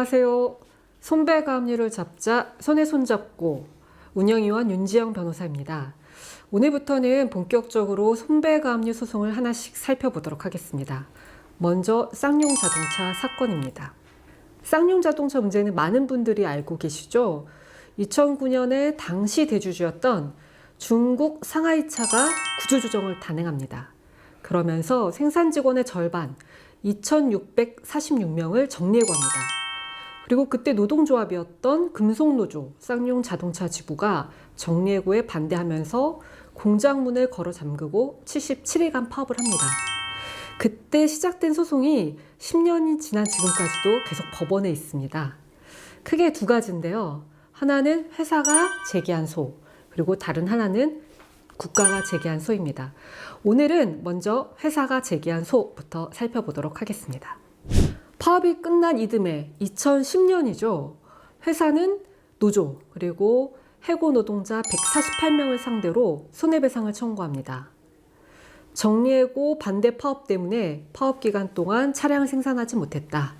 안녕하세요. 손배가 압류를 잡자 손에 손잡고 운영위원 윤지영 변호사입니다. 오늘부터는 본격적으로 손배가 압류 소송을 하나씩 살펴보도록 하겠습니다. 먼저 쌍용자동차 사건입니다. 쌍용자동차 문제는 많은 분들이 알고 계시죠? 2009년에 당시 대주주였던 중국 상하이차가 구조조정을 단행합니다. 그러면서 생산 직원의 절반, 2,646명을 정리해고합니다. 그리고 그때 노동조합이었던 금속노조 쌍용자동차 지부가 정리해고에 반대하면서 공장 문을 걸어 잠그고 77일간 파업을 합니다. 그때 시작된 소송이 10년이 지난 지금까지도 계속 법원에 있습니다. 크게 두 가지인데요. 하나는 회사가 제기한 소, 그리고 다른 하나는 국가가 제기한 소입니다. 오늘은 먼저 회사가 제기한 소부터 살펴보도록 하겠습니다. 파업이 끝난 이듬해 2010년이죠. 회사는 노조 그리고 해고 노동자 148명을 상대로 손해배상을 청구합니다. 정리해고 반대 파업 때문에 파업 기간 동안 차량을 생산하지 못했다.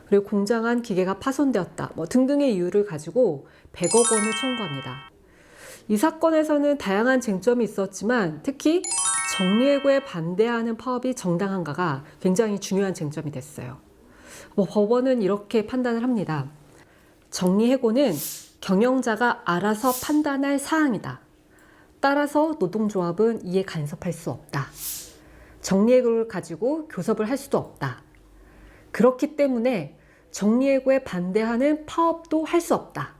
그리고 공장 안 기계가 파손되었다. 등등의 이유를 가지고 100억 원을 청구합니다. 이 사건에서는 다양한 쟁점이 있었지만 특히 정리해고에 반대하는 파업이 정당한가가 굉장히 중요한 쟁점이 됐어요. 법원은 이렇게 판단을 합니다. 정리해고는 경영자가 알아서 판단할 사항이다. 따라서 노동조합은 이에 간섭할 수 없다. 정리해고를 가지고 교섭을 할 수도 없다. 그렇기 때문에 정리해고에 반대하는 파업도 할 수 없다.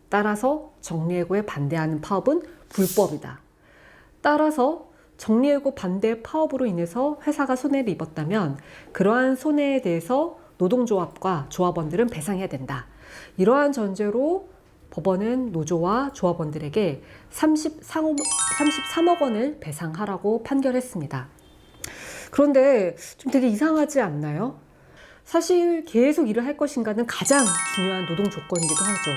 따라서 정리해고에 반대하는 파업은 불법이다. 따라서 정리해고 반대 파업으로 인해서 회사가 손해를 입었다면 그러한 손해에 대해서 노동조합과 조합원들은 배상해야 된다. 이러한 전제로 법원은 노조와 조합원들에게 33억 원을 배상하라고 판결했습니다. 그런데 좀 되게 이상하지 않나요? 사실 계속 일을 할 것인가는 가장 중요한 노동 조건이기도 하죠.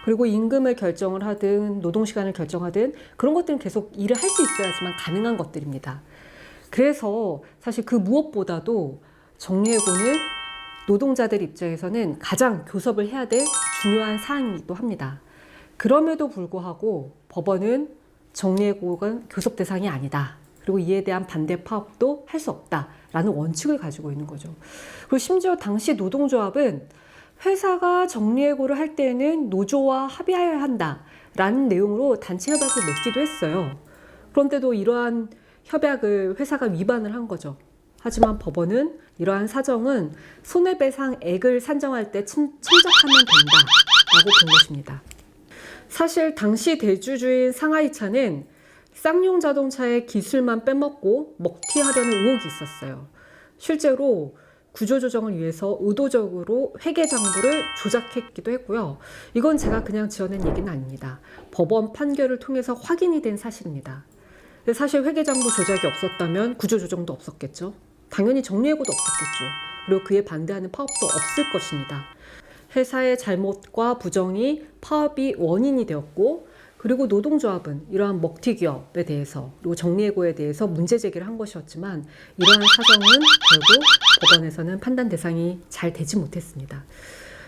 그리고 임금을 결정을 하든 노동시간을 결정하든 그런 것들은 계속 일을 할 수 있어야지만 가능한 것들입니다. 그래서 사실 그 무엇보다도 정리해고는 노동자들 입장에서는 가장 교섭을 해야 될 중요한 사항이기도 합니다. 그럼에도 불구하고 법원은 정리해고가 교섭 대상이 아니다. 그리고 이에 대한 반대 파업도 할 수 없다라는 원칙을 가지고 있는 거죠. 그리고 심지어 당시 노동조합은 회사가 정리해고를 할 때에는 노조와 합의해야 한다라는 내용으로 단체 협약을 맺기도 했어요. 그런데도 이러한 협약을 회사가 위반을 한 거죠. 하지만 법원은 이러한 사정은 손해배상액을 산정할 때 참작하면 된다라고 본 것입니다. 사실 당시 대주주인 상하이차는 쌍용자동차의 기술만 빼먹고 먹튀하려는 의혹이 있었어요. 실제로 구조조정을 위해서 의도적으로 회계장부를 조작했기도 했고요. 이건 제가 그냥 지어낸 얘기는 아닙니다. 법원 판결을 통해서 확인이 된 사실입니다. 사실 회계장부 조작이 없었다면 구조조정도 없었겠죠. 당연히 정리해고도 없었겠죠. 그리고 그에 반대하는 파업도 없을 것입니다. 회사의 잘못과 부정이 파업이 원인이 되었고 그리고 노동조합은 이러한 먹튀 기업에 대해서 그리고 정리해고에 대해서 문제 제기를 한 것이었지만 이러한 사정은 결국 법원에서는 판단 대상이 잘 되지 못했습니다.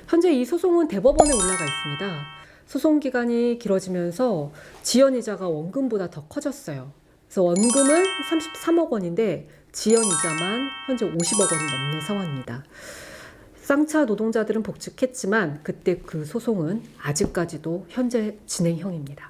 현재 이 소송은 대법원에 올라가 있습니다. 소송 기간이 길어지면서 지연이자가 원금보다 더 커졌어요. 그래서 원금은 33억 원인데 지연이자만 현재 50억 원이 넘는 상황입니다. 쌍차 노동자들은 복직했지만 그때 그 소송은 아직까지도 현재 진행형입니다.